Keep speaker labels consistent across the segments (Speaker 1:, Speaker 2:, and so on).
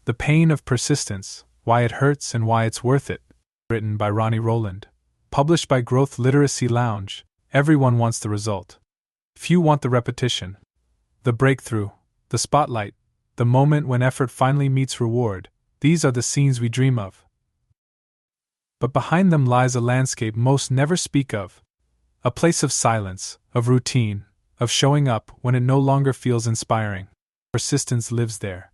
Speaker 1: The Pain of Persistence, Why It Hurts and Why It's Worth It. Written by Ronnie Rowland. Published by Growth Literacy Lounge. Everyone wants the result. Few want the repetition. The breakthrough, the spotlight, the moment when effort finally meets reward. These are the scenes we dream of. But behind them lies a landscape most never speak of. A place of silence, of routine, of showing up when it no longer feels inspiring. Persistence lives there.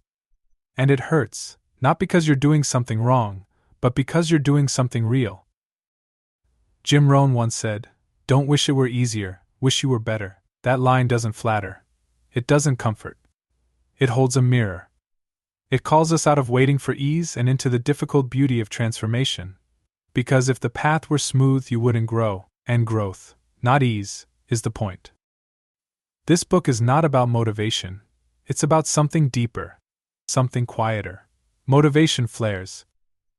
Speaker 1: And it hurts, not because you're doing something wrong, but because you're doing something real. Jim Rohn once said, "Don't wish it were easier, wish you were better." That line doesn't flatter. It doesn't comfort. It holds a mirror. It calls us out of waiting for ease and into the difficult beauty of transformation. Because if the path were smooth, you wouldn't grow, and growth, not ease, is the point. This book is not about motivation. It's about something deeper, something quieter. Motivation flares.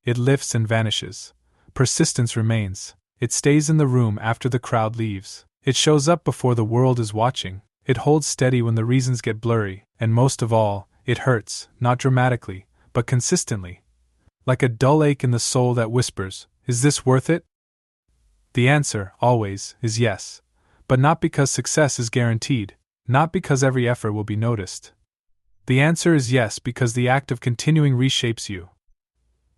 Speaker 1: It lifts and vanishes. Persistence remains. It stays in the room after the crowd leaves. It shows up before the world is watching. It holds steady when the reasons get blurry, and most of all, it hurts, not dramatically, but consistently. Like a dull ache in the soul that whispers, "Is this worth it?" The answer, always, is yes. But not because success is guaranteed, not because every effort will be noticed. The answer is yes because the act of continuing reshapes you.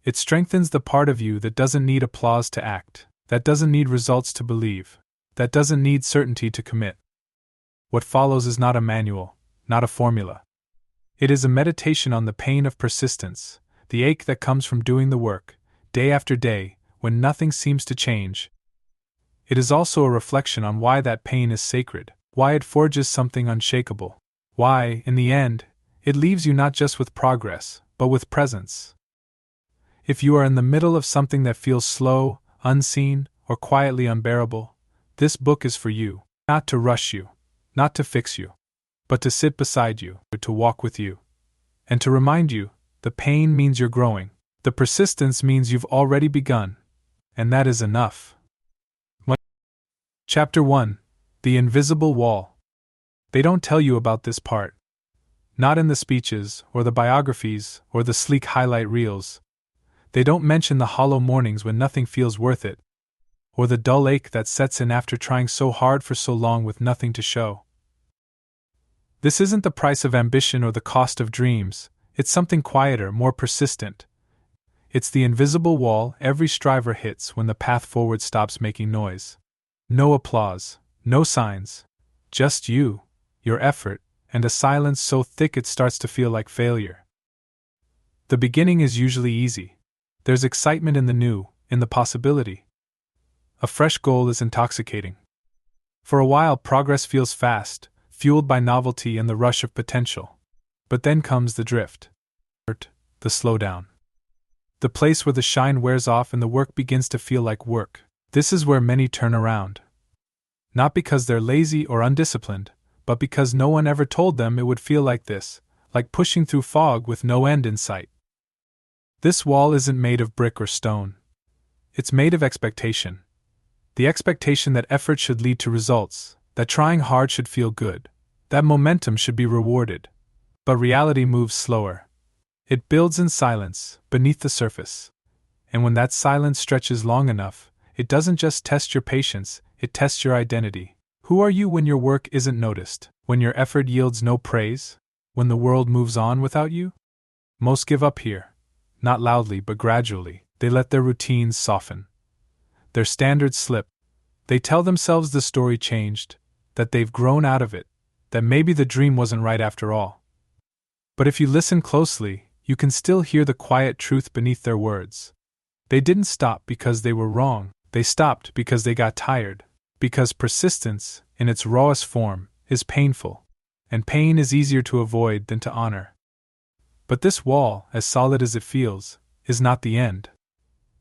Speaker 1: It strengthens the part of you that doesn't need applause to act, that doesn't need results to believe, that doesn't need certainty to commit. What follows is not a manual, not a formula. It is a meditation on the pain of persistence, the ache that comes from doing the work, day after day, when nothing seems to change. It is also a reflection on why that pain is sacred, why it forges something unshakable, why, in the end, it leaves you not just with progress, but with presence. If you are in the middle of something that feels slow, unseen, or quietly unbearable, this book is for you, not to rush you, not to fix you, but to sit beside you, to walk with you, and to remind you, the pain means you're growing, the persistence means you've already begun, and that is enough. Chapter 1: The Invisible Wall. They don't tell you about this part. Not in the speeches, or the biographies, or the sleek highlight reels. They don't mention the hollow mornings when nothing feels worth it, or the dull ache that sets in after trying so hard for so long with nothing to show. This isn't the price of ambition or the cost of dreams, it's something quieter, more persistent. It's the invisible wall every striver hits when the path forward stops making noise. No applause, no signs, just you, your effort, and a silence so thick it starts to feel like failure. The beginning is usually easy. There's excitement in the new, in the possibility. A fresh goal is intoxicating. For a while, progress feels fast, fueled by novelty and the rush of potential. But then comes the drift, the slowdown. The place where the shine wears off and the work begins to feel like work. This is where many turn around. Not because they're lazy or undisciplined, but because no one ever told them it would feel like this, like pushing through fog with no end in sight. This wall isn't made of brick or stone. It's made of expectation. The expectation that effort should lead to results, that trying hard should feel good, that momentum should be rewarded. But reality moves slower. It builds in silence, beneath the surface. And when that silence stretches long enough, it doesn't just test your patience, it tests your identity. Who are you when your work isn't noticed, when your effort yields no praise, when the world moves on without you? Most give up here. Not loudly but gradually, they let their routines soften. Their standards slip. They tell themselves the story changed, that they've grown out of it, that maybe the dream wasn't right after all. But if you listen closely, you can still hear the quiet truth beneath their words. They didn't stop because they were wrong, they stopped because they got tired, because persistence, in its rawest form, is painful, and pain is easier to avoid than to honor. But this wall, as solid as it feels, is not the end.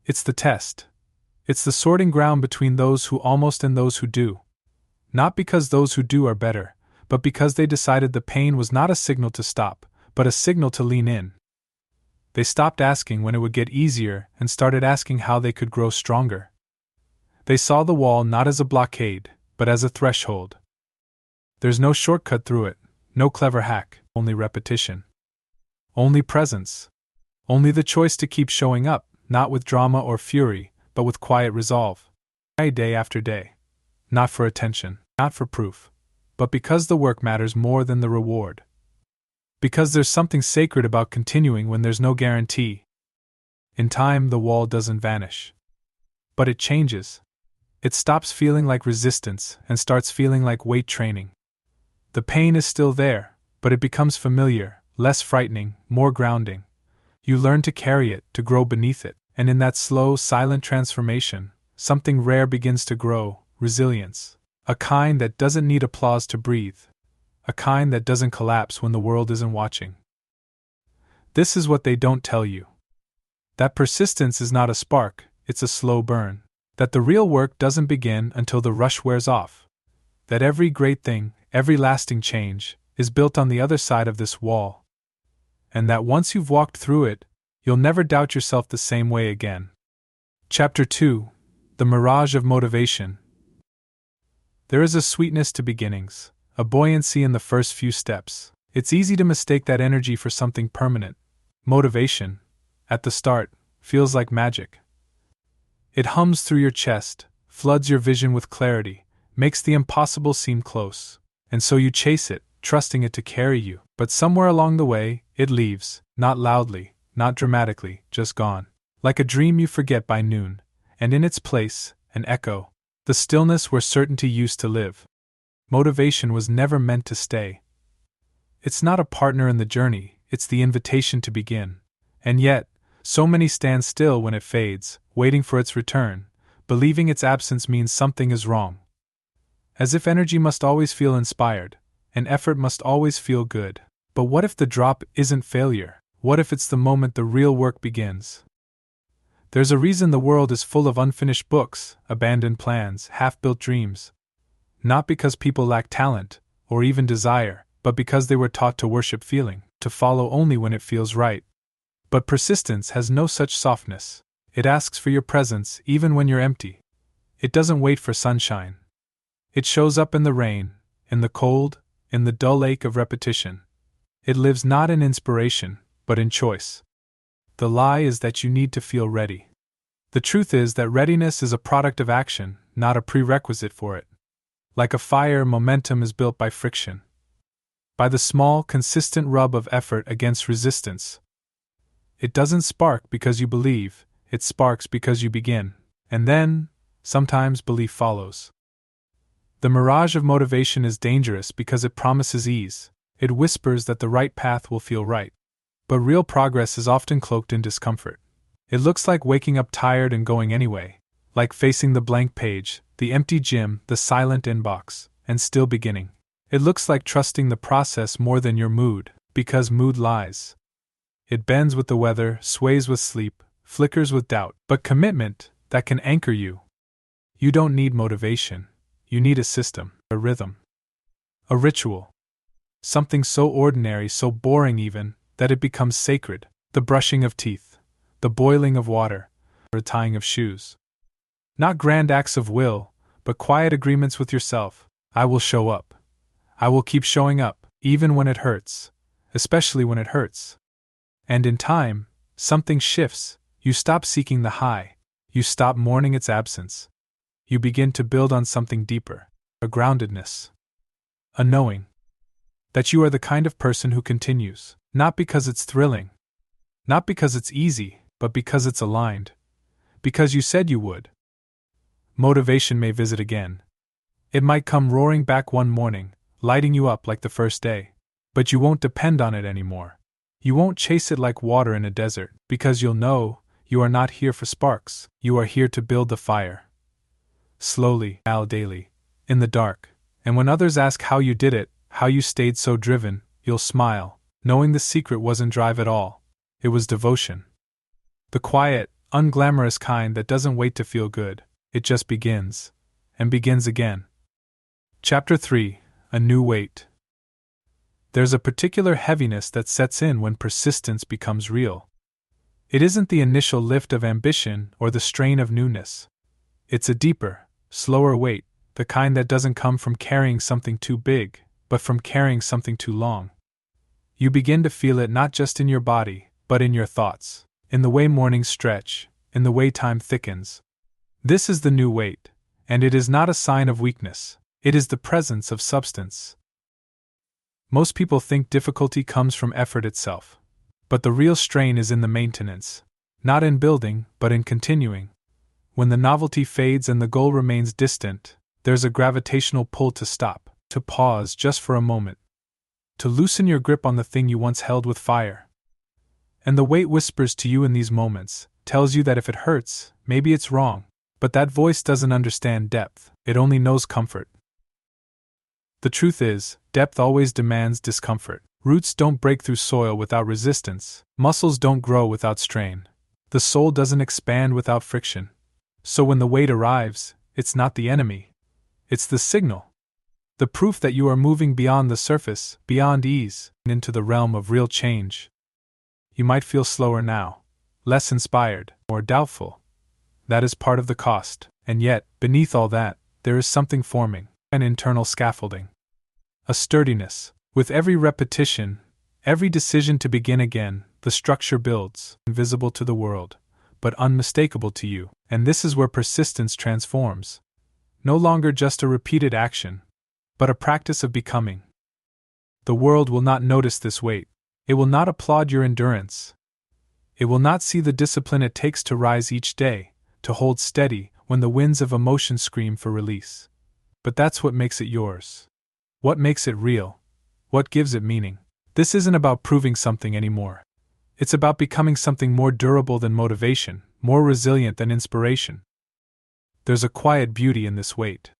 Speaker 1: It's the test. It's the sorting ground between those who almost and those who do. Not because those who do are better, but because they decided the pain was not a signal to stop, but a signal to lean in. They stopped asking when it would get easier and started asking how they could grow stronger. They saw the wall not as a blockade, but as a threshold. There's no shortcut through it, no clever hack, only repetition. Only presence. Only the choice to keep showing up, not with drama or fury, but with quiet resolve. Day after day. Not for attention, not for proof, but because the work matters more than the reward. Because there's something sacred about continuing when there's no guarantee. In time, the wall doesn't vanish. But it changes. It stops feeling like resistance and starts feeling like weight training. The pain is still there, but it becomes familiar, less frightening, more grounding. You learn to carry it, to grow beneath it, and in that slow, silent transformation, something rare begins to grow: resilience. A kind that doesn't need applause to breathe. A kind that doesn't collapse when the world isn't watching. This is what they don't tell you. That persistence is not a spark, it's a slow burn. That the real work doesn't begin until the rush wears off. That every great thing, every lasting change, is built on the other side of this wall. And that once you've walked through it, you'll never doubt yourself the same way again. Chapter 2: The Mirage of Motivation. There is a sweetness to beginnings, a buoyancy in the first few steps. It's easy to mistake that energy for something permanent. Motivation, at the start, feels like magic. It hums through your chest, floods your vision with clarity, makes the impossible seem close, and so you chase it, trusting it to carry you. But somewhere along the way, it leaves, not loudly, not dramatically, just gone. Like a dream you forget by noon, and in its place, an echo, the stillness where certainty used to live. Motivation was never meant to stay. It's not a partner in the journey, it's the invitation to begin. And yet, so many stand still when it fades, waiting for its return, believing its absence means something is wrong. As if energy must always feel inspired, and effort must always feel good. But what if the drop isn't failure? What if it's the moment the real work begins? There's a reason the world is full of unfinished books, abandoned plans, half-built dreams. Not because people lack talent, or even desire, but because they were taught to worship feeling, to follow only when it feels right. But persistence has no such softness. It asks for your presence even when you're empty. It doesn't wait for sunshine. It shows up in the rain, in the cold, in the dull ache of repetition. It lives not in inspiration, but in choice. The lie is that you need to feel ready. The truth is that readiness is a product of action, not a prerequisite for it. Like a fire, momentum is built by friction. By the small, consistent rub of effort against resistance. It doesn't spark because you believe, it sparks because you begin. And then, sometimes belief follows. The mirage of motivation is dangerous because it promises ease. It whispers that the right path will feel right. But real progress is often cloaked in discomfort. It looks like waking up tired and going anyway, like facing the blank page, the empty gym, the silent inbox, and still beginning. It looks like trusting the process more than your mood, because mood lies. It bends with the weather, sways with sleep, flickers with doubt, but commitment, that can anchor you. You don't need motivation. You need a system, a rhythm, a ritual. Something so ordinary, so boring even, that it becomes sacred. The brushing of teeth, the boiling of water, the tying of shoes. Not grand acts of will, but quiet agreements with yourself. I will show up. I will keep showing up, even when it hurts, especially when it hurts. And in time, something shifts. You stop seeking the high. You stop mourning its absence. You begin to build on something deeper, a groundedness, a knowing that you are the kind of person who continues, not because it's thrilling, not because it's easy, but because it's aligned, because you said you would. Motivation may visit again. It might come roaring back one morning, lighting you up like the first day, but you won't depend on it anymore. You won't chase it like water in a desert, because you'll know you are not here for sparks, you are here to build the fire. Slowly, daily, in the dark, and when others ask how you did it, how you stayed so driven, you'll smile, knowing the secret wasn't drive at all, it was devotion. The quiet, unglamorous kind that doesn't wait to feel good, it just begins, and begins again. Chapter 3: A New Weight. There's a particular heaviness that sets in when persistence becomes real. It isn't the initial lift of ambition or the strain of newness. It's a deeper, slower weight, the kind that doesn't come from carrying something too big, but from carrying something too long. You begin to feel it not just in your body, but in your thoughts, in the way mornings stretch, in the way time thickens. This is the new weight, and it is not a sign of weakness, it is the presence of substance. Most people think difficulty comes from effort itself. But the real strain is in the maintenance, not in building, but in continuing. When the novelty fades and the goal remains distant, there's a gravitational pull to stop, to pause just for a moment, to loosen your grip on the thing you once held with fire. And the weight whispers to you in these moments, tells you that if it hurts, maybe it's wrong, but that voice doesn't understand depth, it only knows comfort. The truth is, depth always demands discomfort. Roots don't break through soil without resistance, muscles don't grow without strain. The soul doesn't expand without friction. So when the weight arrives, it's not the enemy. It's the signal. The proof that you are moving beyond the surface, beyond ease, and into the realm of real change. You might feel slower now, less inspired, or doubtful. That is part of the cost, and yet, beneath all that, there is something forming, an internal scaffolding. A sturdiness. With every repetition, every decision to begin again, the structure builds, invisible to the world, but unmistakable to you, and this is where persistence transforms. No longer just a repeated action, but a practice of becoming. The world will not notice this weight. It will not applaud your endurance. It will not see the discipline it takes to rise each day, to hold steady when the winds of emotion scream for release. But that's what makes it yours. What makes it real? What gives it meaning? This isn't about proving something anymore. It's about becoming something more durable than motivation, more resilient than inspiration. There's a quiet beauty in this weight.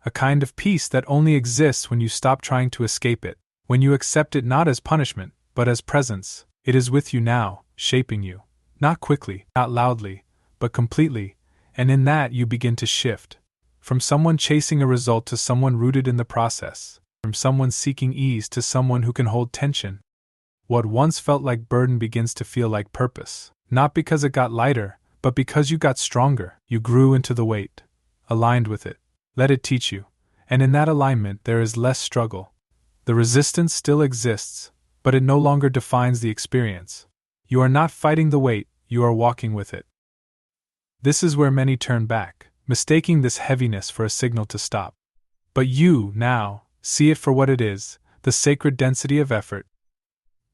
Speaker 1: A kind of peace that only exists when you stop trying to escape it, when you accept it not as punishment, but as presence. It is with you now, shaping you. Not quickly, not loudly, but completely, and in that you begin to shift. From someone chasing a result to someone rooted in the process. From someone seeking ease to someone who can hold tension. What once felt like burden begins to feel like purpose, not because it got lighter, but because you got stronger, you grew into the weight, aligned with it, let it teach you, and in that alignment there is less struggle. The resistance still exists, but it no longer defines the experience. You are not fighting the weight, you are walking with it. This is where many turn back, mistaking this heaviness for a signal to stop. But you, now, see it for what it is, the sacred density of effort.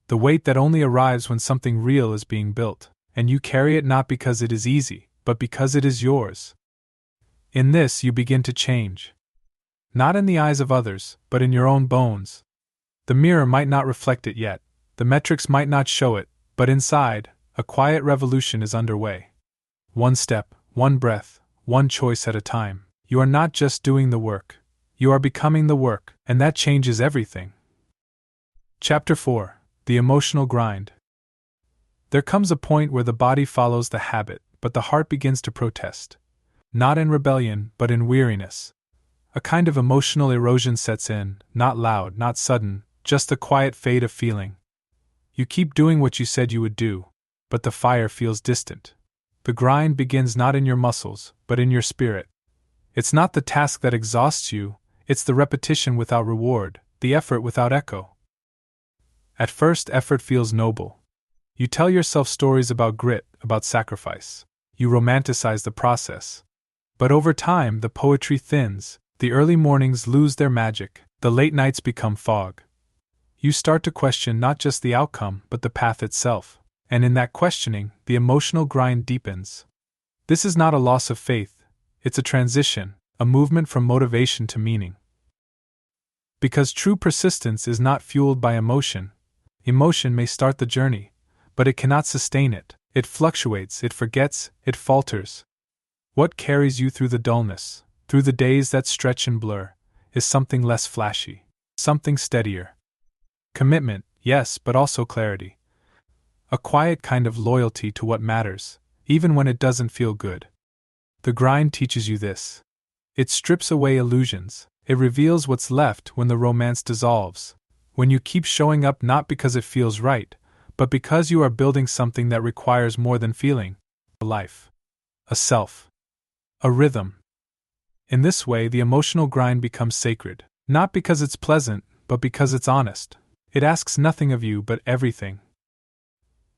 Speaker 1: The weight that only arrives when something real is being built, and you carry it not because it is easy, but because it is yours. In this you begin to change. Not in the eyes of others, but in your own bones. The mirror might not reflect it yet, the metrics might not show it, but inside, a quiet revolution is underway. One step, one breath, one choice at a time. You are not just doing the work. You are becoming the work, and that changes everything. Chapter 4. The Emotional Grind. There comes a point where the body follows the habit, but the heart begins to protest. Not in rebellion, but in weariness. A kind of emotional erosion sets in, not loud, not sudden, just the quiet fade of feeling. You keep doing what you said you would do, but the fire feels distant. The grind begins not in your muscles, but in your spirit. It's not the task that exhausts you. It's the repetition without reward, the effort without echo. At first, effort feels noble. You tell yourself stories about grit, about sacrifice. You romanticize the process. But over time, the poetry thins, the early mornings lose their magic, the late nights become fog. You start to question not just the outcome, but the path itself, and in that questioning, the emotional grind deepens. This is not a loss of faith, it's a transition, a movement from motivation to meaning. Because true persistence is not fueled by emotion. Emotion may start the journey, but it cannot sustain it. It fluctuates, it forgets, it falters. What carries you through the dullness, through the days that stretch and blur, is something less flashy, something steadier. Commitment, yes, but also clarity. A quiet kind of loyalty to what matters, even when it doesn't feel good. The grind teaches you this. It strips away illusions. It reveals what's left when the romance dissolves, when you keep showing up not because it feels right, but because you are building something that requires more than feeling: a life, a self, a rhythm. In this way, the emotional grind becomes sacred, not because it's pleasant, but because it's honest. It asks nothing of you but everything.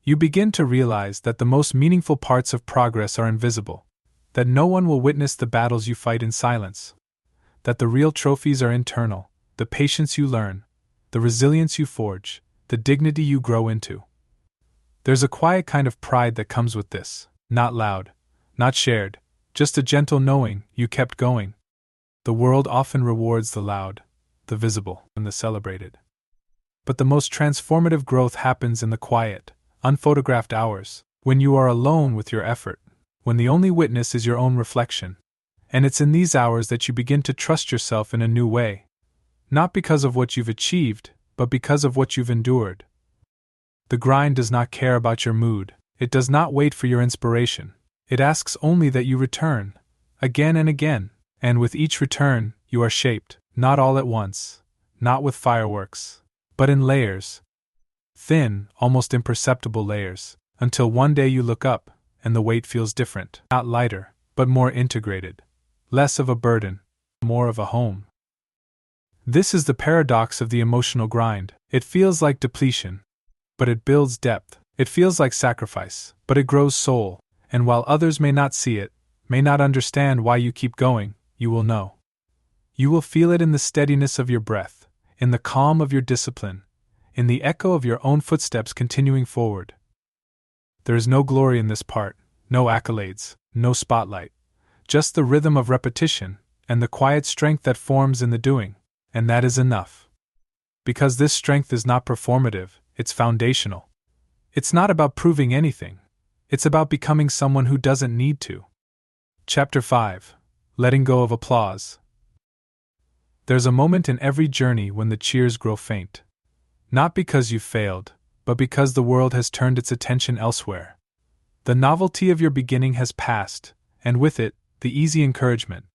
Speaker 1: You begin to realize that the most meaningful parts of progress are invisible, that no one will witness the battles you fight in silence, that the real trophies are internal, the patience you learn, the resilience you forge, the dignity you grow into. There's a quiet kind of pride that comes with this, not loud, not shared, just a gentle knowing you kept going. The world often rewards the loud, the visible, and the celebrated. But the most transformative growth happens in the quiet, unphotographed hours, when you are alone with your effort, when the only witness is your own reflection. And it's in these hours that you begin to trust yourself in a new way. Not because of what you've achieved, but because of what you've endured. The grind does not care about your mood, it does not wait for your inspiration. It asks only that you return, again and again, and with each return, you are shaped, not all at once, not with fireworks, but in layers. Thin, almost imperceptible layers, until one day you look up, and the weight feels different, not lighter, but more integrated. Less of a burden, more of a home. This is the paradox of the emotional grind. It feels like depletion, but it builds depth. It feels like sacrifice, but it grows soul. And while others may not see it, may not understand why you keep going, you will know. You will feel it in the steadiness of your breath, in the calm of your discipline, in the echo of your own footsteps continuing forward. There is no glory in this part, no accolades, no spotlight. Just the rhythm of repetition, and the quiet strength that forms in the doing, and that is enough. Because this strength is not performative, it's foundational. It's not about proving anything, it's about becoming someone who doesn't need to. Chapter 5. Letting Go of Applause. There's a moment in every journey when the cheers grow faint. Not because you've failed, but because the world has turned its attention elsewhere. The novelty of your beginning has passed, and with it, the easy encouragement.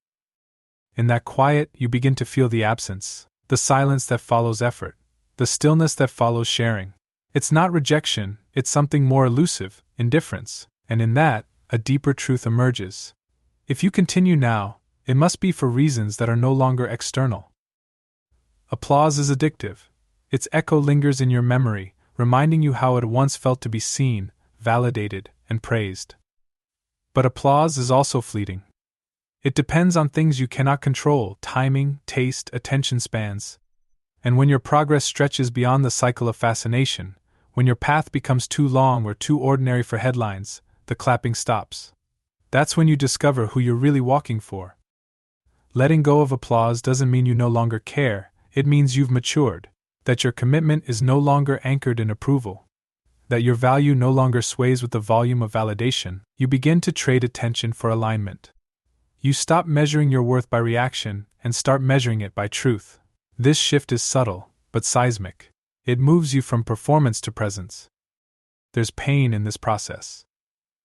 Speaker 1: In that quiet, you begin to feel the absence, the silence that follows effort, the stillness that follows sharing. It's not rejection, it's something more elusive, indifference, and in that, a deeper truth emerges. If you continue now, it must be for reasons that are no longer external. Applause is addictive. Its echo lingers in your memory, reminding you how it once felt to be seen, validated, and praised. But applause is also fleeting. It depends on things you cannot control: timing, taste, attention spans. And when your progress stretches beyond the cycle of fascination, when your path becomes too long or too ordinary for headlines, the clapping stops. That's when you discover who you're really walking for. Letting go of applause doesn't mean you no longer care, it means you've matured, that your commitment is no longer anchored in approval, that your value no longer sways with the volume of validation. You begin to trade attention for alignment. You stop measuring your worth by reaction and start measuring it by truth. This shift is subtle, but seismic. It moves you from performance to presence. There's pain in this process.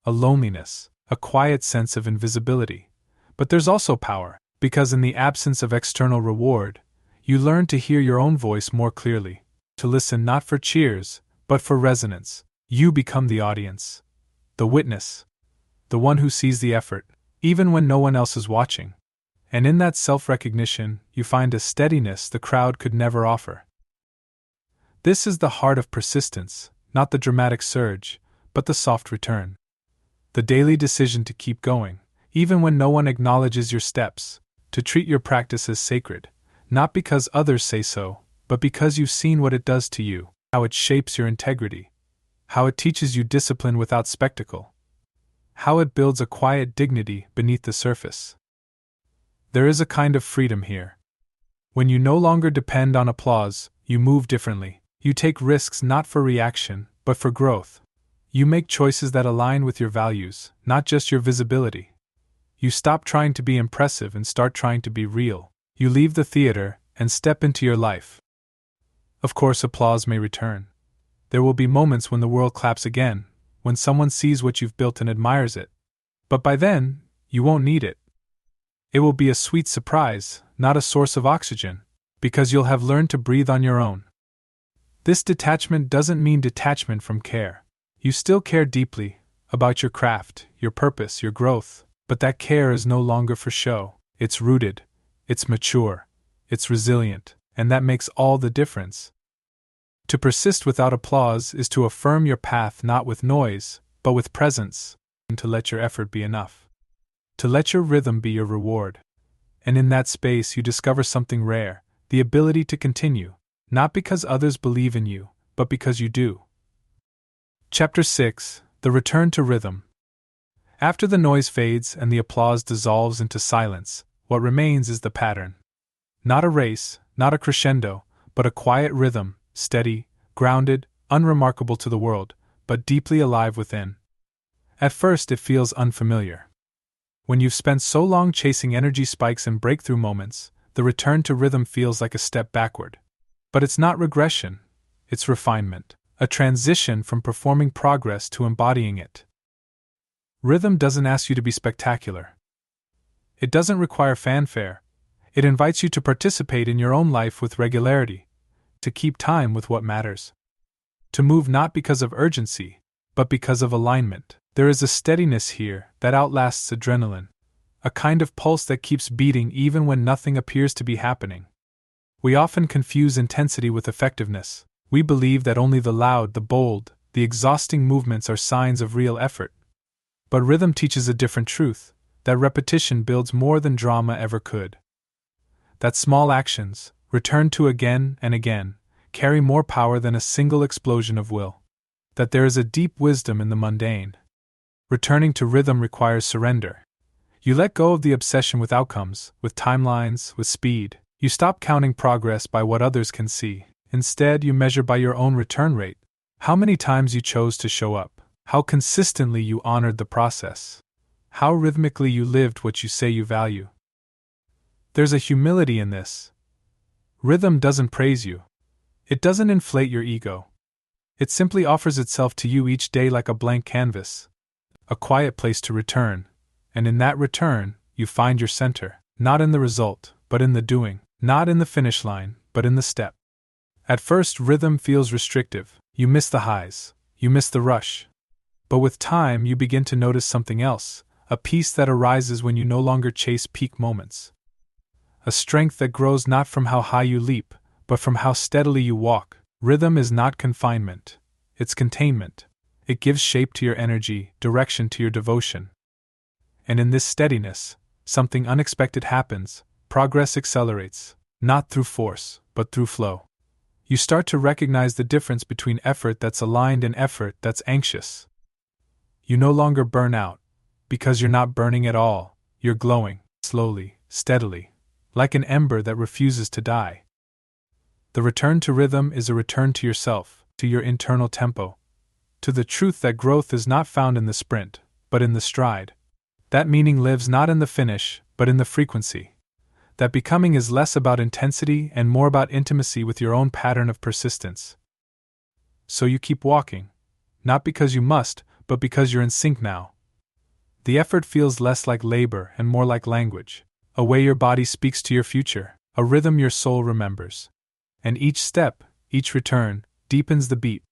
Speaker 1: A loneliness, a quiet sense of invisibility. But there's also power, because in the absence of external reward, you learn to hear your own voice more clearly, to listen not for cheers, but for resonance. You become the audience, the witness, the one who sees the effort, even when no one else is watching. And in that self-recognition, you find a steadiness the crowd could never offer. This is the heart of persistence, not the dramatic surge, but the soft return. The daily decision to keep going, even when no one acknowledges your steps, to treat your practice as sacred, not because others say so, but because you've seen what it does to you, how it shapes your integrity, how it teaches you discipline without spectacle, how it builds a quiet dignity beneath the surface. There is a kind of freedom here. When you no longer depend on applause, you move differently. You take risks not for reaction, but for growth. You make choices that align with your values, not just your visibility. You stop trying to be impressive and start trying to be real. You leave the theater and step into your life. Of course, applause may return. There will be moments when the world claps again, when someone sees what you've built and admires it. But by then, you won't need it. It will be a sweet surprise, not a source of oxygen, because you'll have learned to breathe on your own. This detachment doesn't mean detachment from care. You still care deeply about your craft, your purpose, your growth, but that care is no longer for show. It's rooted, it's mature, it's resilient, and that makes all the difference. To persist without applause is to affirm your path not with noise, but with presence, and to let your effort be enough. To let your rhythm be your reward. And in that space you discover something rare, the ability to continue, not because others believe in you, but because you do. Chapter 6: The Return to Rhythm. After the noise fades and the applause dissolves into silence, what remains is the pattern. Not a race, not a crescendo, but a quiet rhythm, steady, grounded, unremarkable to the world, but deeply alive within. At first it feels unfamiliar. When you've spent so long chasing energy spikes and breakthrough moments, the return to rhythm feels like a step backward. But it's not regression, it's refinement, a transition from performing progress to embodying it. Rhythm doesn't ask you to be spectacular. It doesn't require fanfare. It invites you to participate in your own life with regularity, to keep time with what matters. To move not because of urgency, but because of alignment. There is a steadiness here that outlasts adrenaline, a kind of pulse that keeps beating even when nothing appears to be happening. We often confuse intensity with effectiveness. We believe that only the loud, the bold, the exhausting movements are signs of real effort. But rhythm teaches a different truth, that repetition builds more than drama ever could. That small actions, returned to again and again, carry more power than a single explosion of will. That there is a deep wisdom in the mundane. Returning to rhythm requires surrender. You let go of the obsession with outcomes, with timelines, with speed. You stop counting progress by what others can see. Instead, you measure by your own return rate. How many times you chose to show up. How consistently you honored the process. How rhythmically you lived what you say you value. There's a humility in this. Rhythm doesn't praise you. It doesn't inflate your ego. It simply offers itself to you each day like a blank canvas, a quiet place to return, and in that return, you find your center, not in the result, but in the doing, not in the finish line, but in the step. At first, rhythm feels restrictive. You miss the highs, you miss the rush. But with time, you begin to notice something else, a peace that arises when you no longer chase peak moments. A strength that grows not from how high you leap, but from how steadily you walk. Rhythm is not confinement, it's containment. It gives shape to your energy, direction to your devotion. And in this steadiness, something unexpected happens. Progress accelerates, not through force, but through flow. You start to recognize the difference between effort that's aligned and effort that's anxious. You no longer burn out, because you're not burning at all, you're glowing, slowly, steadily, like an ember that refuses to die. The return to rhythm is a return to yourself, to your internal tempo, to the truth that growth is not found in the sprint, but in the stride. That meaning lives not in the finish, but in the frequency. That becoming is less about intensity and more about intimacy with your own pattern of persistence. So you keep walking, not because you must, but because you're in sync now. The effort feels less like labor and more like language, a way your body speaks to your future, a rhythm your soul remembers. And each step, each return, deepens the beat.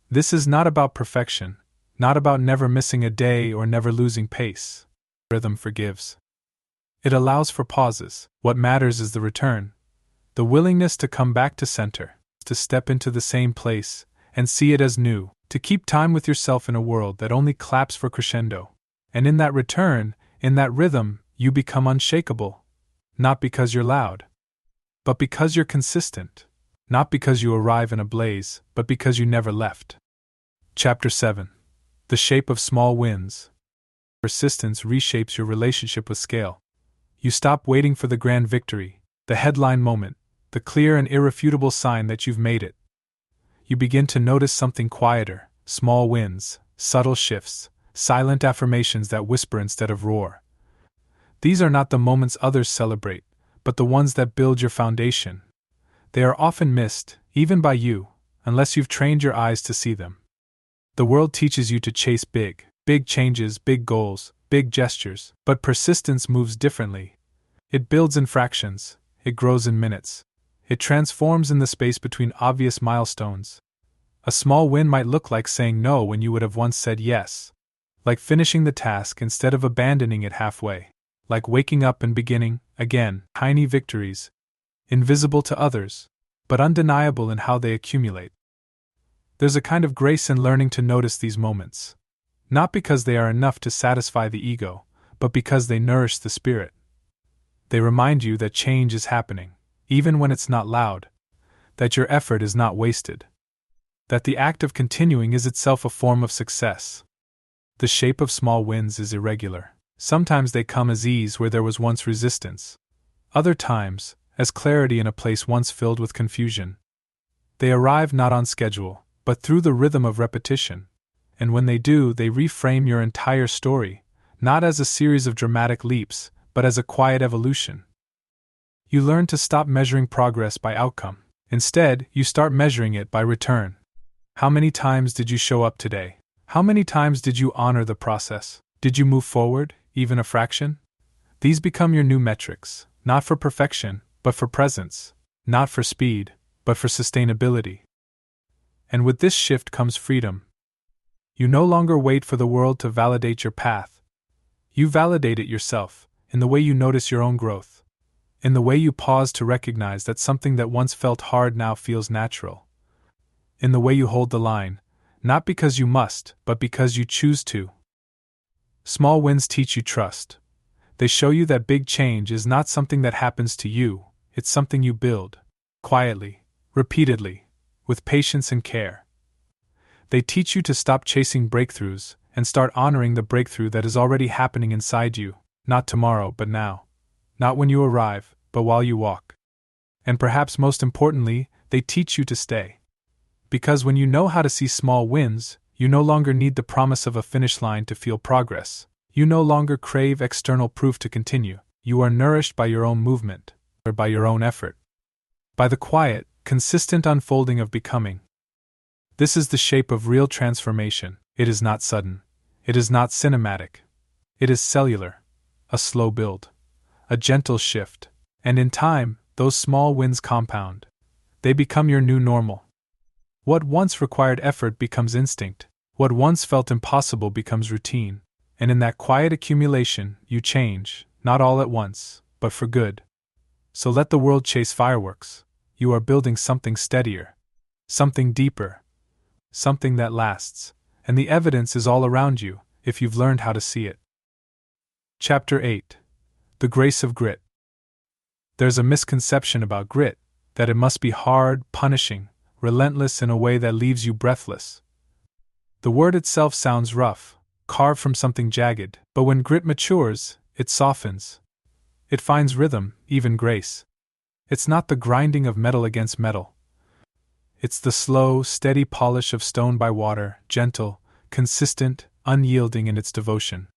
Speaker 1: This is not about perfection, not about never missing a day or never losing pace. Rhythm forgives. It allows for pauses. What matters is the return, the willingness to come back to center, to step into the same place, and see it as new, to keep time with yourself in a world that only claps for crescendo. And in that return, in that rhythm, you become unshakable. Not because you're loud, but because you're consistent. Not because you arrive in a blaze, but because you never left. Chapter 7: The Shape of Small Wins. Persistence reshapes your relationship with scale. You stop waiting for the grand victory, the headline moment, the clear and irrefutable sign that you've made it. You begin to notice something quieter, small wins, subtle shifts, silent affirmations that whisper instead of roar. These are not the moments others celebrate, but the ones that build your foundation. They are often missed, even by you, unless you've trained your eyes to see them. The world teaches you to chase big changes, big goals, big gestures, but persistence moves differently. It builds in fractions, it grows in minutes. It transforms in the space between obvious milestones. A small win might look like saying no when you would have once said yes. Like finishing the task instead of abandoning it halfway. Like waking up and beginning, again, tiny victories. Invisible to others, but undeniable in how they accumulate. There's a kind of grace in learning to notice these moments. Not because they are enough to satisfy the ego, but because they nourish the spirit. They remind you that change is happening, even when it's not loud, that your effort is not wasted, that the act of continuing is itself a form of success. The shape of small wins is irregular. Sometimes they come as ease where there was once resistance. Other times, as clarity in a place once filled with confusion. They arrive not on schedule, but through the rhythm of repetition. And when they do, they reframe your entire story, not as a series of dramatic leaps, but as a quiet evolution. You learn to stop measuring progress by outcome. Instead, you start measuring it by return. How many times did you show up today? How many times did you honor the process? Did you move forward, even a fraction? These become your new metrics, not for perfection, but for presence, not for speed, but for sustainability. And with this shift comes freedom. You no longer wait for the world to validate your path. You validate it yourself, in the way you notice your own growth, in the way you pause to recognize that something that once felt hard now feels natural, in the way you hold the line, not because you must, but because you choose to. Small wins teach you trust. They show you that big change is not something that happens to you, it's something you build, quietly, repeatedly, with patience and care. They teach you to stop chasing breakthroughs and start honoring the breakthrough that is already happening inside you, not tomorrow but now. Not when you arrive, but while you walk. And perhaps most importantly, they teach you to stay. Because when you know how to see small wins, you no longer need the promise of a finish line to feel progress. You no longer crave external proof to continue. You are nourished by your own movement, or by your own effort. By the quiet, consistent unfolding of becoming. This is the shape of real transformation. It is not sudden. It is not cinematic. It is cellular. A slow build. A gentle shift. And in time, those small wins compound. They become your new normal. What once required effort becomes instinct. What once felt impossible becomes routine. And in that quiet accumulation, you change, not all at once, but for good. So let the world chase fireworks. You are building something steadier. Something deeper. Something that lasts. And the evidence is all around you, if you've learned how to see it. Chapter 8. The Grace of Grit. There's a misconception about grit, that it must be hard, punishing, relentless in a way that leaves you breathless. The word itself sounds rough, carved from something jagged, but when grit matures, it softens. It finds rhythm, even grace. It's not the grinding of metal against metal. It's the slow, steady polish of stone by water, gentle, consistent, unyielding in its devotion.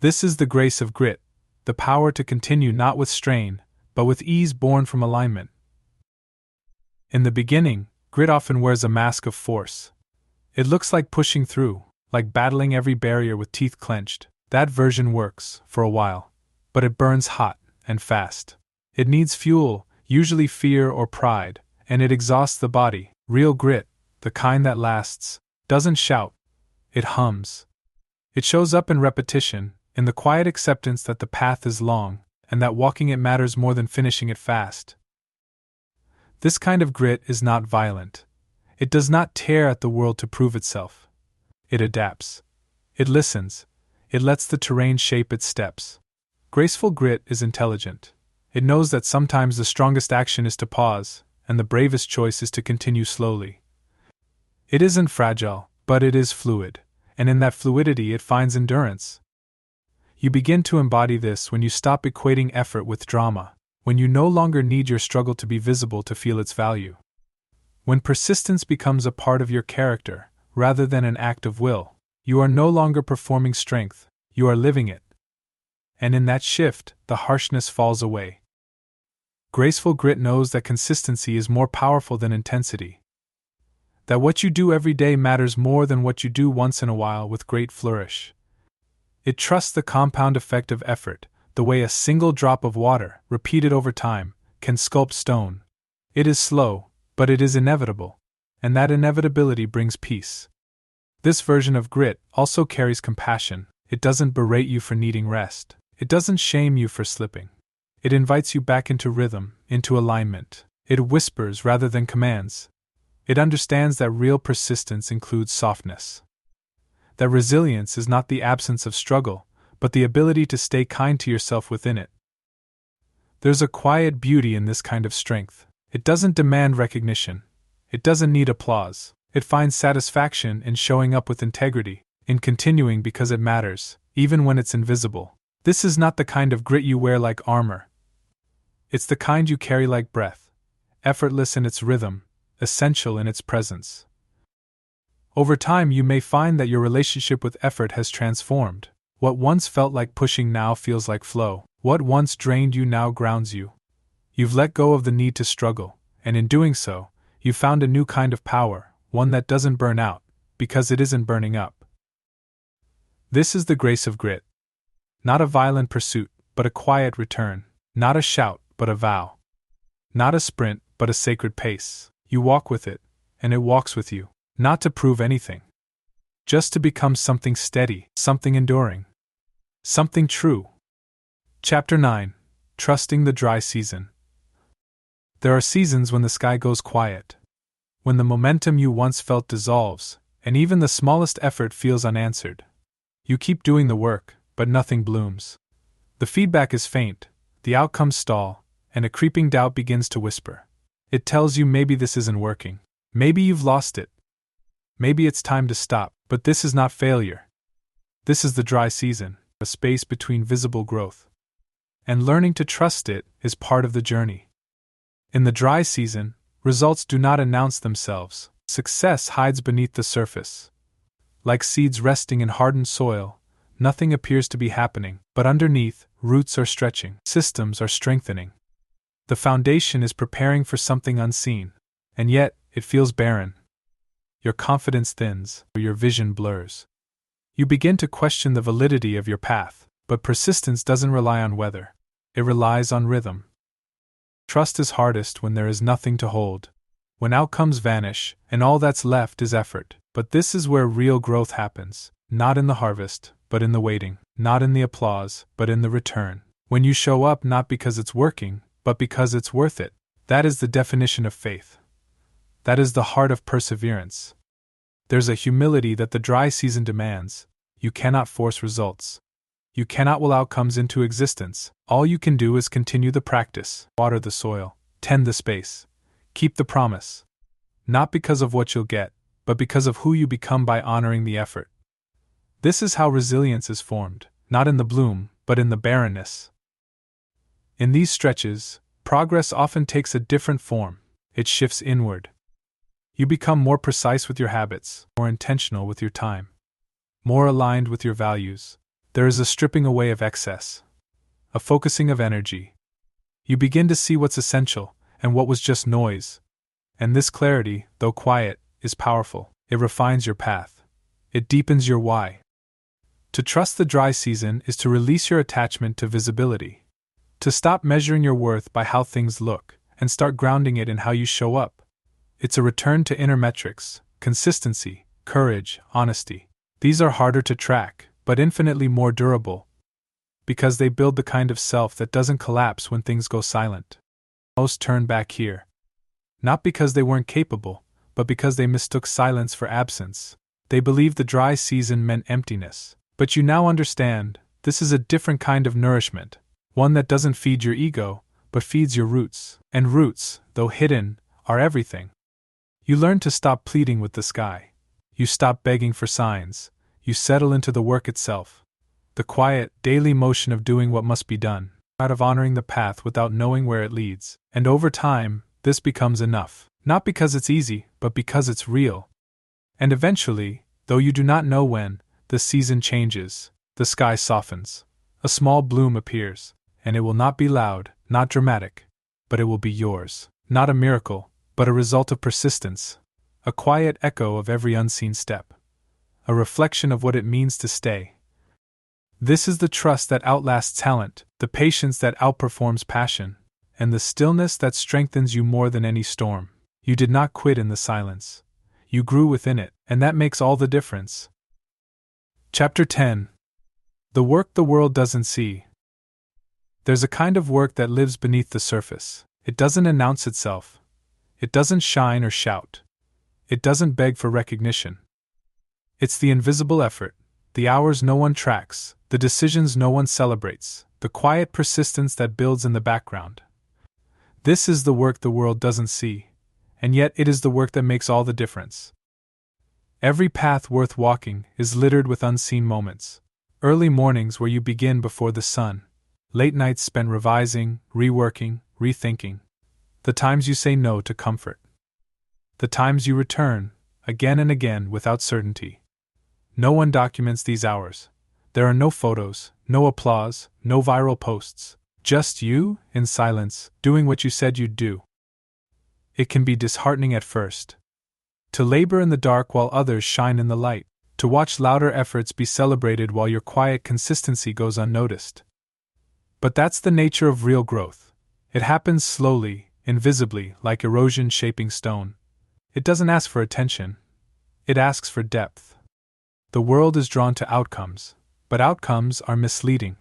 Speaker 1: This is the grace of grit, the power to continue not with strain, but with ease born from alignment. In the beginning, grit often wears a mask of force. It looks like pushing through, like battling every barrier with teeth clenched. That version works, for a while, but it burns hot and fast. It needs fuel, usually fear or pride, and it exhausts the body. Real grit, the kind that lasts, doesn't shout. It hums. It shows up in repetition, in the quiet acceptance that the path is long, and that walking it matters more than finishing it fast. This kind of grit is not violent. It does not tear at the world to prove itself. It adapts. It listens. It lets the terrain shape its steps. Graceful grit is intelligent. It knows that sometimes the strongest action is to pause, and the bravest choice is to continue slowly. It isn't fragile, but it is fluid, and in that fluidity it finds endurance. You begin to embody this when you stop equating effort with drama, when you no longer need your struggle to be visible to feel its value. When persistence becomes a part of your character, rather than an act of will, you are no longer performing strength, you are living it. And in that shift, the harshness falls away. Graceful grit knows that consistency is more powerful than intensity. That what you do every day matters more than what you do once in a while with great flourish. It trusts the compound effect of effort, the way a single drop of water, repeated over time, can sculpt stone. It is slow, but it is inevitable, and that inevitability brings peace. This version of grit also carries compassion. It doesn't berate you for needing rest. It doesn't shame you for slipping. It invites you back into rhythm, into alignment. It whispers rather than commands. It understands that real persistence includes softness. That resilience is not the absence of struggle, but the ability to stay kind to yourself within it. There's a quiet beauty in this kind of strength. It doesn't demand recognition. It doesn't need applause. It finds satisfaction in showing up with integrity, in continuing because it matters, even when it's invisible. This is not the kind of grit you wear like armor. It's the kind you carry like breath, effortless in its rhythm, essential in its presence. Over time, you may find that your relationship with effort has transformed. What once felt like pushing now feels like flow. What once drained you now grounds you. You've let go of the need to struggle, and in doing so, you've found a new kind of power, one that doesn't burn out, because it isn't burning up. This is the grace of grit. Not a violent pursuit, but a quiet return. Not a shout, but a vow. Not a sprint, but a sacred pace. You walk with it, and it walks with you. Not to prove anything. Just to become something steady, something enduring. Something true. Chapter 9. Trusting the Dry Season. There are seasons when the sky goes quiet. When the momentum you once felt dissolves, and even the smallest effort feels unanswered. You keep doing the work, but nothing blooms. The feedback is faint, the outcomes stall, and a creeping doubt begins to whisper. It tells you maybe this isn't working. Maybe you've lost it. Maybe it's time to stop, but this is not failure. This is the dry season, a space between visible growth. And learning to trust it is part of the journey. In the dry season, results do not announce themselves. Success hides beneath the surface. Like seeds resting in hardened soil, nothing appears to be happening, but underneath, roots are stretching, systems are strengthening. The foundation is preparing for something unseen, and yet, it feels barren. Your confidence thins, or your vision blurs. You begin to question the validity of your path, but persistence doesn't rely on weather. It relies on rhythm. Trust is hardest when there is nothing to hold, when outcomes vanish, and all that's left is effort. But this is where real growth happens, not in the harvest, but in the waiting, not in the applause, but in the return. When you show up not because it's working, but because it's worth it. That is the definition of faith. That is the heart of perseverance. There's a humility that the dry season demands. You cannot force results. You cannot will outcomes into existence. All you can do is continue the practice, water the soil, tend the space, keep the promise. Not because of what you'll get, but because of who you become by honoring the effort. This is how resilience is formed, not in the bloom, but in the barrenness. In these stretches, progress often takes a different form. It shifts inward. You become more precise with your habits, more intentional with your time, more aligned with your values. There is a stripping away of excess, a focusing of energy. You begin to see what's essential and what was just noise. And this clarity, though quiet, is powerful. It refines your path. It deepens your why. To trust the dry season is to release your attachment to visibility. To stop measuring your worth by how things look, and start grounding it in how you show up. It's a return to inner metrics, consistency, courage, honesty. These are harder to track, but infinitely more durable. Because they build the kind of self that doesn't collapse when things go silent. Most turn back here. Not because they weren't capable, but because they mistook silence for absence. They believed the dry season meant emptiness. But you now understand, this is a different kind of nourishment. One that doesn't feed your ego, but feeds your roots. And roots, though hidden, are everything. You learn to stop pleading with the sky. You stop begging for signs. You settle into the work itself. The quiet, daily motion of doing what must be done, out of honoring the path without knowing where it leads. And over time, this becomes enough. Not because it's easy, but because it's real. And eventually, though you do not know when, the season changes, the sky softens. A small bloom appears, and it will not be loud, not dramatic, but it will be yours. Not a miracle, but a result of persistence, a quiet echo of every unseen step, a reflection of what it means to stay. This is the trust that outlasts talent, the patience that outperforms passion, and the stillness that strengthens you more than any storm. You did not quit in the silence. You grew within it, and that makes all the difference. Chapter 10. The work the world doesn't see. There's a kind of work that lives beneath the surface. It doesn't announce itself. It doesn't shine or shout. It doesn't beg for recognition. It's the invisible effort, the hours no one tracks, the decisions no one celebrates, the quiet persistence that builds in the background. This is the work the world doesn't see, and yet it is the work that makes all the difference. Every path worth walking is littered with unseen moments. Early mornings where you begin before the sun, late nights spent revising, reworking, rethinking. The times you say no to comfort. The times you return, again and again without certainty. No one documents these hours. There are no photos, no applause, no viral posts. Just you, in silence, doing what you said you'd do. It can be disheartening at first. To labor in the dark while others shine in the light. To watch louder efforts be celebrated while your quiet consistency goes unnoticed. But that's the nature of real growth. It happens slowly, invisibly, like erosion shaping stone. It doesn't ask for attention. It asks for depth. The world is drawn to outcomes, but outcomes are misleading.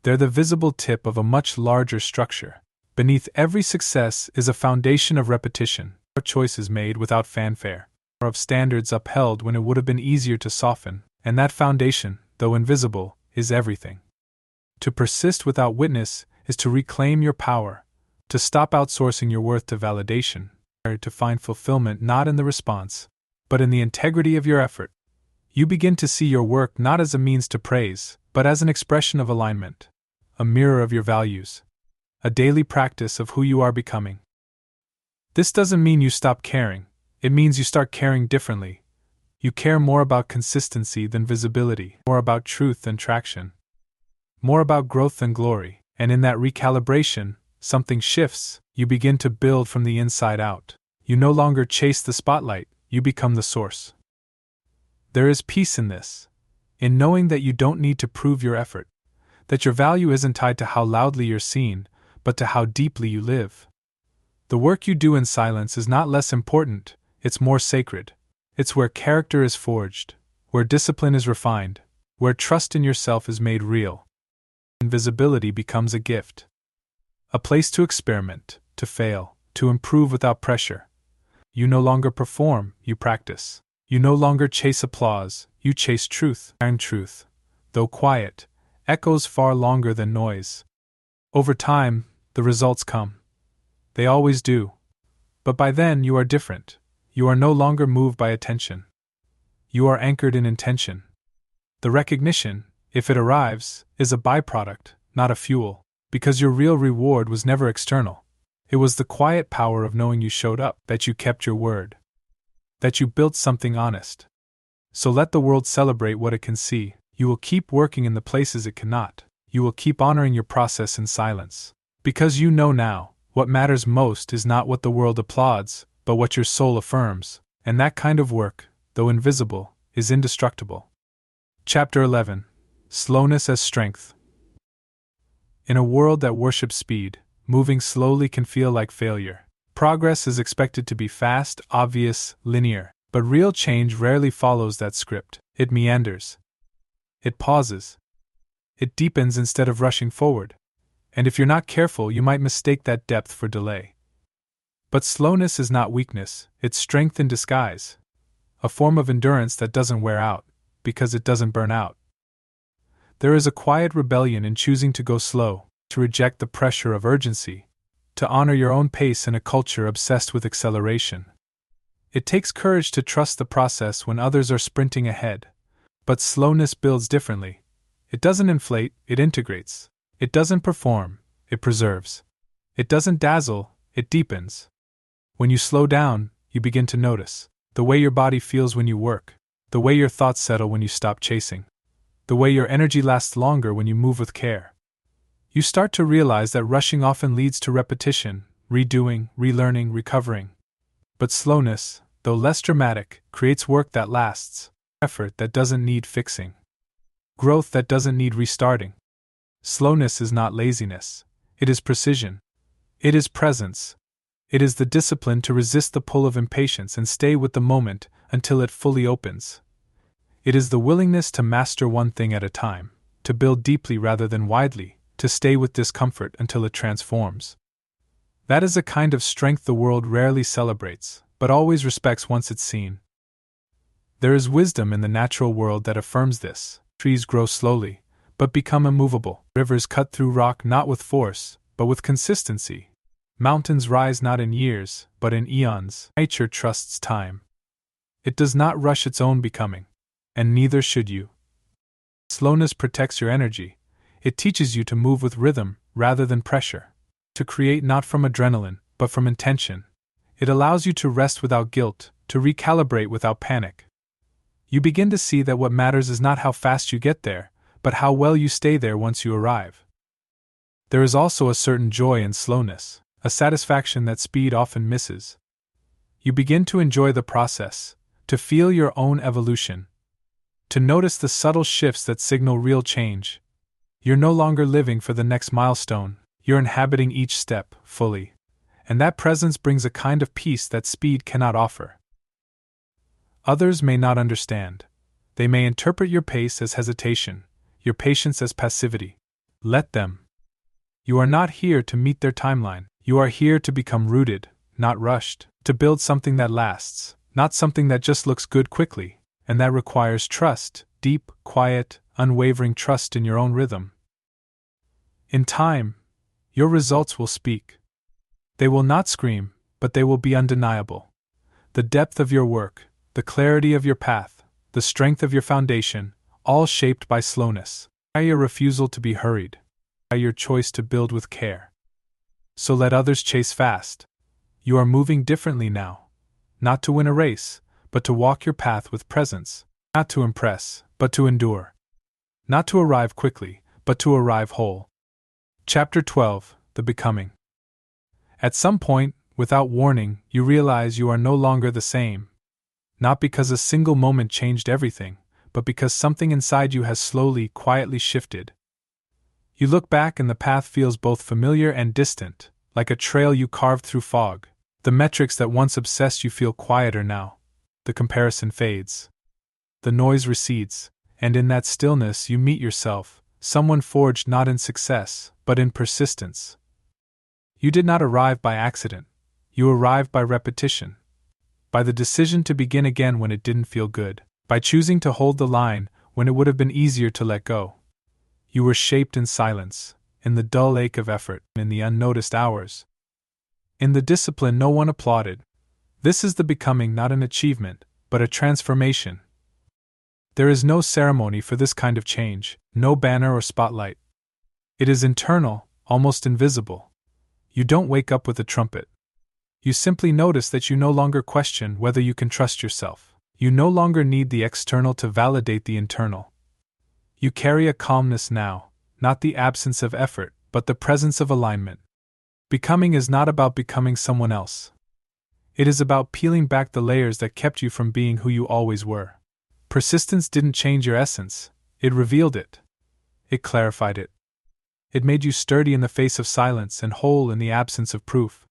Speaker 1: They're the visible tip of a much larger structure. Beneath every success is a foundation of repetition, of choices made without fanfare, or of standards upheld when it would have been easier to soften, and that foundation, though invisible, is everything. To persist without witness is to reclaim your power, to stop outsourcing your worth to validation, or to find fulfillment not in the response, but in the integrity of your effort. You begin to see your work not as a means to praise, but as an expression of alignment, a mirror of your values, a daily practice of who you are becoming. This doesn't mean you stop caring, it means you start caring differently. You care more about consistency than visibility, more about truth than traction, more about growth than glory, and in that recalibration, something shifts. You begin to build from the inside out. You no longer chase the spotlight, you become the source. There is peace in this, in knowing that you don't need to prove your effort, that your value isn't tied to how loudly you're seen, but to how deeply you live. The work you do in silence is not less important, it's more sacred. It's where character is forged, where discipline is refined, where trust in yourself is made real. Invisibility becomes a gift. A place to experiment, to fail, to improve without pressure. You no longer perform, you practice. You no longer chase applause, you chase truth. And truth, though quiet, echoes far longer than noise. Over time, the results come. They always do. But by then you are different. You are no longer moved by attention. You are anchored in intention. The recognition, if it arrives, is a byproduct, not a fuel, because your real reward was never external. It was the quiet power of knowing you showed up, that you kept your word, that you built something honest. So let the world celebrate what it can see. You will keep working in the places it cannot. You will keep honoring your process in silence. Because you know now, what matters most is not what the world applauds, but what your soul affirms, and that kind of work, though invisible, is indestructible. Chapter 11. Slowness as Strength. In a world that worships speed, moving slowly can feel like failure. Progress is expected to be fast, obvious, linear, but real change rarely follows that script. It meanders. It pauses. It deepens instead of rushing forward. And if you're not careful, you might mistake that depth for delay. But slowness is not weakness, it's strength in disguise. A form of endurance that doesn't wear out, because it doesn't burn out. There is a quiet rebellion in choosing to go slow, to reject the pressure of urgency, to honor your own pace in a culture obsessed with acceleration. It takes courage to trust the process when others are sprinting ahead. But slowness builds differently. It doesn't inflate, it integrates. It doesn't perform, it preserves. It doesn't dazzle, it deepens. When you slow down, you begin to notice the way your body feels when you work, the way your thoughts settle when you stop chasing, the way your energy lasts longer when you move with care. You start to realize that rushing often leads to repetition, redoing, relearning, recovering. But slowness, though less dramatic, creates work that lasts, effort that doesn't need fixing, growth that doesn't need restarting. Slowness is not laziness, it is precision. It is presence. It is the discipline to resist the pull of impatience and stay with the moment until it fully opens. It is the willingness to master one thing at a time, to build deeply rather than widely, to stay with discomfort until it transforms. That is a kind of strength the world rarely celebrates, but always respects once it's seen. There is wisdom in the natural world that affirms this. Trees grow slowly, but become immovable. Rivers cut through rock not with force, but with consistency. Mountains rise not in years, but in eons. Nature trusts time. It does not rush its own becoming, and neither should you. Slowness protects your energy. It teaches you to move with rhythm rather than pressure, to create not from adrenaline, but from intention. It allows you to rest without guilt, to recalibrate without panic. You begin to see that what matters is not how fast you get there, but how well you stay there once you arrive. There is also a certain joy in slowness, a satisfaction that speed often misses. You begin to enjoy the process, to feel your own evolution, to notice the subtle shifts that signal real change. You're no longer living for the next milestone, you're inhabiting each step fully, and that presence brings a kind of peace that speed cannot offer. Others may not understand. They may interpret your pace as hesitation, your patience as passivity. Let them. You are not here to meet their timeline. You are here to become rooted, not rushed, to build something that lasts, not something that just looks good quickly, and that requires trust, deep, quiet, unwavering trust in your own rhythm. In time, your results will speak. They will not scream, but they will be undeniable. The depth of your work, the clarity of your path, the strength of your foundation, all shaped by slowness, by your refusal to be hurried, by your choice to build with care. So let others chase fast. You are moving differently now, not to win a race, but to walk your path with presence, not to impress, but to endure, not to arrive quickly, but to arrive whole. Chapter 12: The Becoming. At some point, without warning, you realize you are no longer the same. Not because a single moment changed everything, but because something inside you has slowly, quietly shifted. You look back and the path feels both familiar and distant, like a trail you carved through fog. The metrics that once obsessed you feel quieter now. The comparison fades. The noise recedes, and in that stillness you meet yourself, someone forged not in success, but in persistence. You did not arrive by accident. You arrived by repetition. By the decision to begin again when it didn't feel good, by choosing to hold the line when it would have been easier to let go. You were shaped in silence, in the dull ache of effort, in the unnoticed hours, in the discipline no one applauded. This is the becoming, not an achievement, but a transformation. There is no ceremony for this kind of change, no banner or spotlight. It is internal, almost invisible. You don't wake up with a trumpet. You simply notice that you no longer question whether you can trust yourself. You no longer need the external to validate the internal. You carry a calmness now, not the absence of effort, but the presence of alignment. Becoming is not about becoming someone else. It is about peeling back the layers that kept you from being who you always were. Persistence didn't change your essence, it revealed it. It clarified it. It made you sturdy in the face of silence and whole in the absence of proof.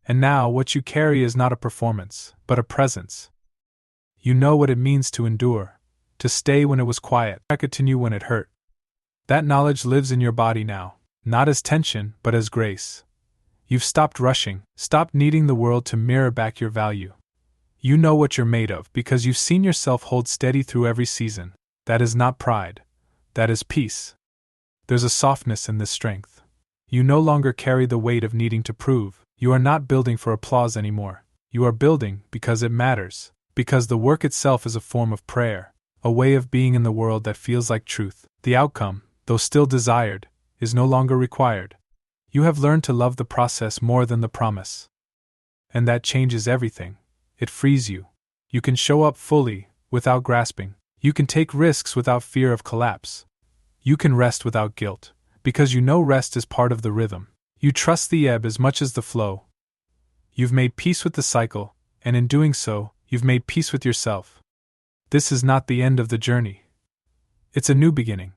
Speaker 1: And now what you carry is not a performance, but a presence. You know what it means to endure, to stay when it was quiet, to continue when it hurt. That knowledge lives in your body now, not as tension, but as grace. You've stopped rushing, stopped needing the world to mirror back your value. You know what you're made of because you've seen yourself hold steady through every season. That is not pride. That is peace. There's a softness in this strength. You no longer carry the weight of needing to prove. You are not building for applause anymore. You are building because it matters, because the work itself is a form of prayer, a way of being in the world that feels like truth. The outcome, though still desired, is no longer required. You have learned to love the process more than the promise. And that changes everything. It frees you. You can show up fully, without grasping. You can take risks without fear of collapse. You can rest without guilt, because you know rest is part of the rhythm. You trust the ebb as much as the flow. You've made peace with the cycle, and in doing so, you've made peace with yourself. This is not the end of the journey. It's a new beginning.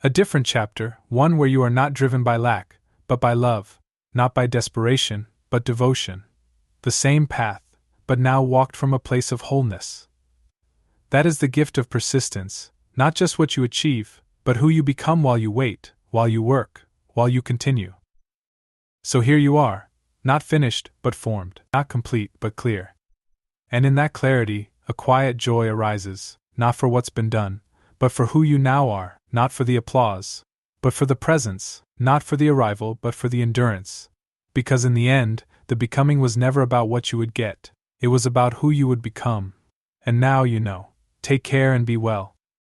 Speaker 1: A different chapter, one where you are not driven by lack, but by love, not by desperation, but devotion. The same path, but now walked from a place of wholeness. That is the gift of persistence, not just what you achieve, but who you become while you wait, while you work, while you continue. So here you are, Not finished, but formed. Not complete, but clear. And in that clarity, a quiet joy arises, not for what's been done, but for who you now are, not for the applause, but for the presence, not for the arrival, but for the endurance. Because in the end, the becoming was never about what you would get, it was about who you would become. And now you know. Take care and be well.